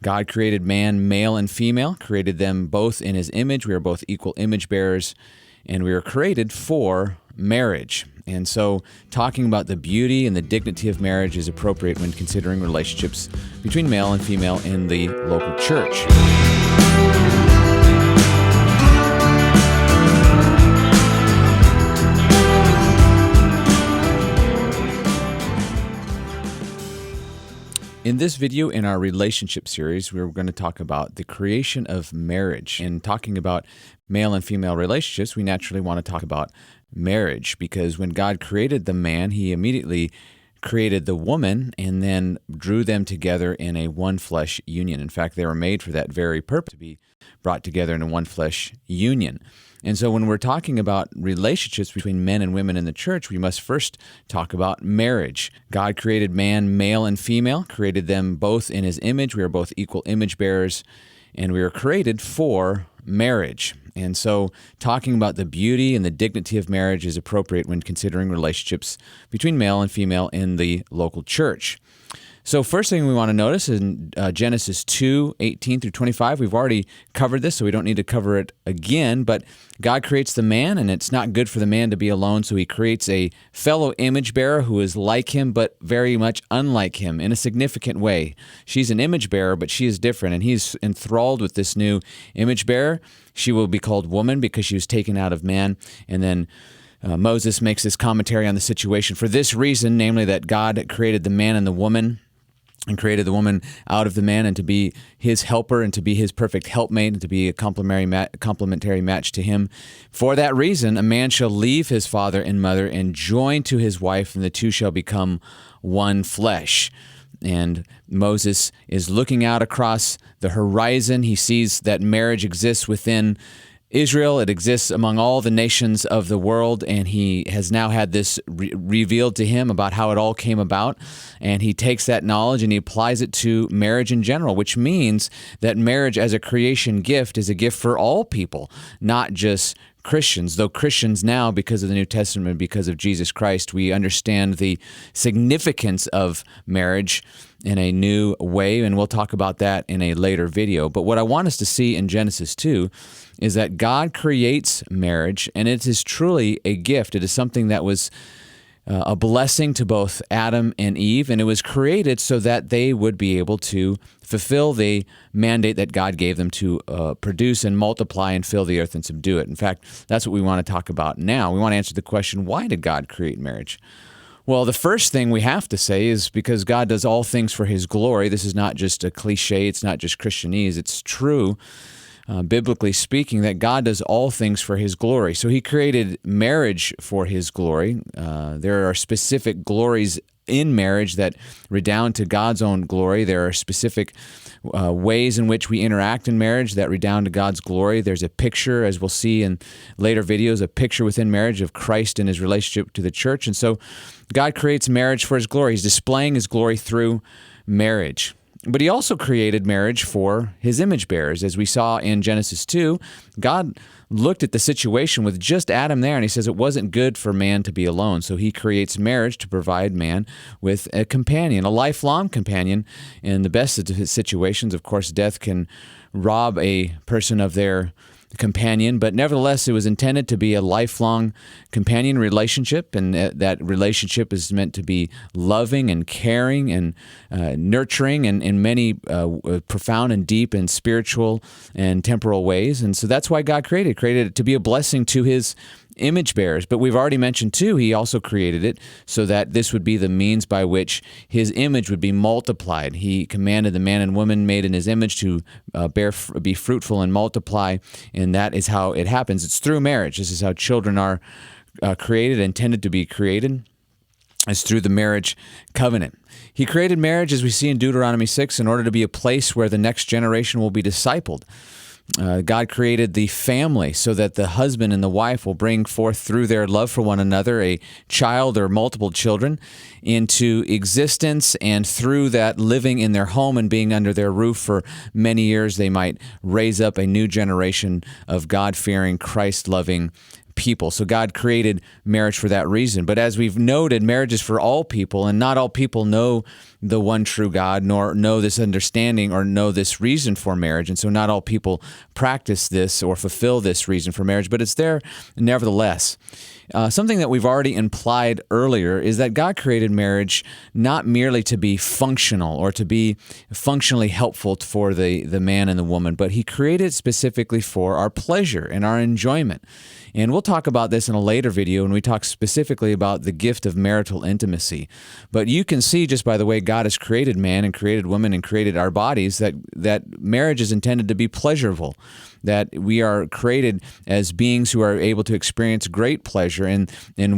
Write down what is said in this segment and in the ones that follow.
God created man, male and female, created them both in his image. We are both equal image bearers, and we are created for marriage. And so talking about the beauty and the dignity of marriage is appropriate when considering relationships between male and female in the local church. In this video in our relationship series, we're going to talk about the creation of marriage. And talking about male and female relationships, we naturally want to talk about marriage, because when God created the man, he immediately created the woman and then drew them together in a one flesh union. In fact, they were made for that very purpose, to be brought together in a one flesh union. And so when we're talking about relationships between men and women in the church, we must first talk about marriage. God created man, male and female, created them both in his image. We are both equal image bearers, and we are created for marriage. And so talking about the beauty and the dignity of marriage is appropriate when considering relationships between male and female in the local church. So first thing we want to notice in Genesis 2:18 through 25, we've already covered this, so we don't need to cover it again, but God creates the man, and it's not good for the man to be alone, so he creates a fellow image bearer who is like him, but very much unlike him in a significant way. She's an image bearer, but she is different, and he's enthralled with this new image bearer. She will be called woman because she was taken out of man, and then Moses makes this commentary on the situation for this reason, namely that God created the man and the woman, and created the woman out of the man, and to be his helper and to be his perfect helpmate and to be a complementary match to him. For that reason, a man shall leave his father and mother and join to his wife, and the two shall become one flesh. And Moses is looking out across the horizon. He sees that marriage exists within Israel. It exists among all the nations of the world, and he has now had this revealed to him about how it all came about, and he takes that knowledge and he applies it to marriage in general, which means that marriage as a creation gift is a gift for all people, not just Christians, though Christians now, because of the New Testament, because of Jesus Christ, we understand the significance of marriage in a new way, and we'll talk about that in a later video. But what I want us to see in Genesis 2 is that God creates marriage, and it is truly a gift. It is something that was a blessing to both Adam and Eve, and it was created so that they would be able to fulfill the mandate that God gave them to produce and multiply and fill the earth and subdue it. In fact, that's what we want to talk about now. We want to answer the question, why did God create marriage? Well, the first thing we have to say is because God does all things for his glory. This is not just a cliche. It's not just Christianese. It's true, biblically speaking, that God does all things for his glory. So he created marriage for his glory. There are specific glories in marriage that redound to God's own glory. There are specific ways in which we interact in marriage that redound to God's glory. There's a picture, as we'll see in later videos, a picture within marriage of Christ and his relationship to the church. And so God creates marriage for his glory. He's displaying his glory through marriage. But he also created marriage for his image bearers. As we saw in Genesis 2, God looked at the situation with just Adam there, and he says it wasn't good for man to be alone. So he creates marriage to provide man with a companion, a lifelong companion. In the best of situations, of course, death can rob a person of their companion, but nevertheless, it was intended to be a lifelong companion relationship, and that relationship is meant to be loving and caring and nurturing and in many profound and deep and spiritual and temporal ways. And so that's why God created it to be a blessing to his image bearers. But we've already mentioned too, he also created it so that this would be the means by which his image would be multiplied. He commanded the man and woman made in his image to be fruitful and multiply, and that is how it happens. It's through marriage. This is how children are created, intended to be created. It's through the marriage covenant. He created marriage, as we see in Deuteronomy 6, in order to be a place where the next generation will be discipled. God created the family so that the husband and the wife will bring forth through their love for one another a child or multiple children into existence, and through that living in their home and being under their roof for many years, they might raise up a new generation of God-fearing, Christ-loving people. So God created marriage for that reason. But as we've noted, marriage is for all people, and not all people know the one true God, nor know this understanding or know this reason for marriage. And so not all people practice this or fulfill this reason for marriage, but it's there nevertheless. Something that we've already implied earlier is that God created marriage not merely to be functional or to be functionally helpful for the man and the woman, but He created it specifically for our pleasure and our enjoyment. And we'll talk about this in a later video when we talk specifically about the gift of marital intimacy. But you can see just by the way God has created man and created woman and created our bodies that marriage is intended to be pleasurable, that we are created as beings who are able to experience great pleasure. And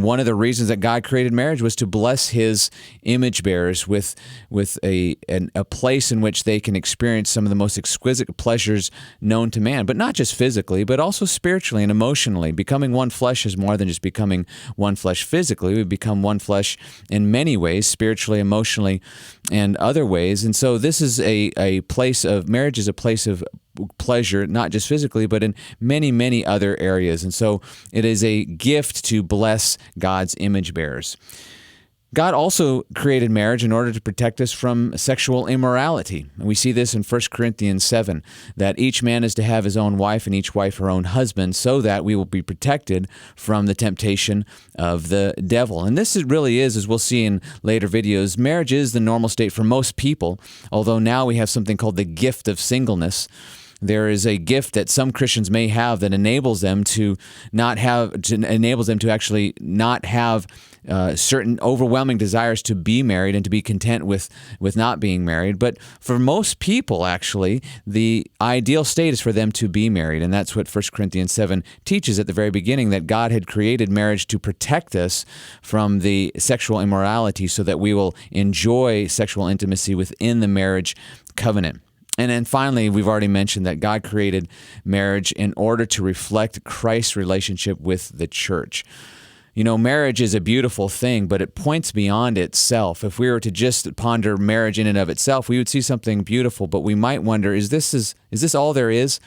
one of the reasons that God created marriage was to bless His image bearers with a place in which they can experience some of the most exquisite pleasures known to man, but not just physically, but also spiritually and emotionally. Becoming one flesh is more than just becoming one flesh physically. We become one flesh in many ways, spiritually, emotionally, and other ways. And so this is a place of, marriage is a place of pleasure, not just physically, but in many, many other areas. And so it is a gift to bless God's image bearers. God also created marriage in order to protect us from sexual immorality. And we see this in 1 Corinthians 7, that each man is to have his own wife and each wife her own husband, so that we will be protected from the temptation of the devil. And this really is, as we'll see in later videos, marriage is the normal state for most people, although now we have something called the gift of singleness. There is a gift that some Christians may have that enables them to actually not have certain overwhelming desires to be married and to be content with not being married. But for most people, actually, the ideal state is for them to be married. And that's what 1 Corinthians 7 teaches at the very beginning, that God had created marriage to protect us from the sexual immorality so that we will enjoy sexual intimacy within the marriage covenant. And then finally, we've already mentioned that God created marriage in order to reflect Christ's relationship with the church. You know, marriage is a beautiful thing, but it points beyond itself. If we were to just ponder marriage in and of itself, we would see something beautiful, but we might wonder, is this all there is?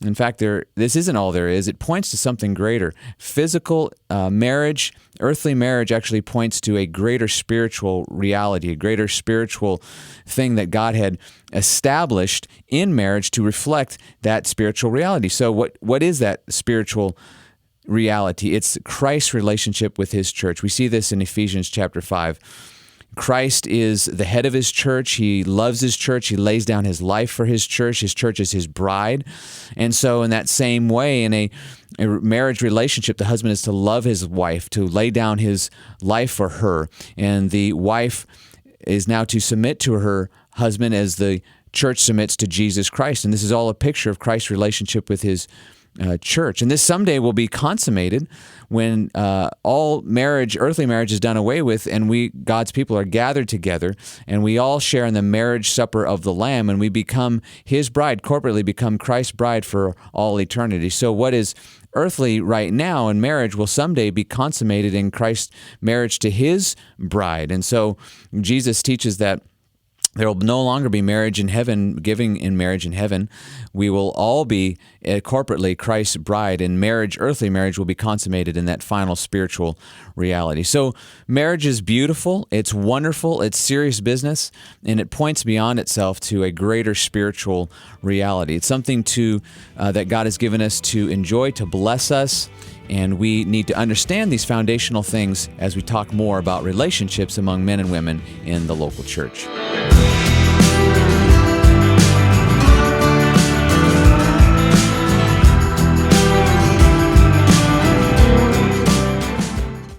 In fact, this isn't all there is. It points to something greater. Physical marriage, earthly marriage actually points to a greater spiritual reality, a greater spiritual thing that God had established in marriage to reflect that spiritual reality. So what is that spiritual reality? It's Christ's relationship with His church. We see this in Ephesians chapter 5. Christ is the head of His church. He loves His church. He lays down His life for His church. His church is His bride. And so in that same way, in a marriage relationship, the husband is to love his wife, to lay down his life for her. And the wife is now to submit to her husband as the church submits to Jesus Christ. And this is all a picture of Christ's relationship with His church. And this someday will be consummated when all marriage, earthly marriage, is done away with, and God's people are gathered together, and we all share in the marriage supper of the Lamb, and we become His bride, corporately become Christ's bride for all eternity. So what is earthly right now in marriage will someday be consummated in Christ's marriage to His bride. And so Jesus teaches that there will no longer be marriage in heaven, giving in marriage in heaven. We will all be corporately Christ's bride, and marriage, earthly marriage, will be consummated in that final spiritual reality. So marriage is beautiful, it's wonderful, it's serious business, and it points beyond itself to a greater spiritual reality. It's something that God has given us to enjoy, to bless us, and we need to understand these foundational things as we talk more about relationships among men and women in the local church.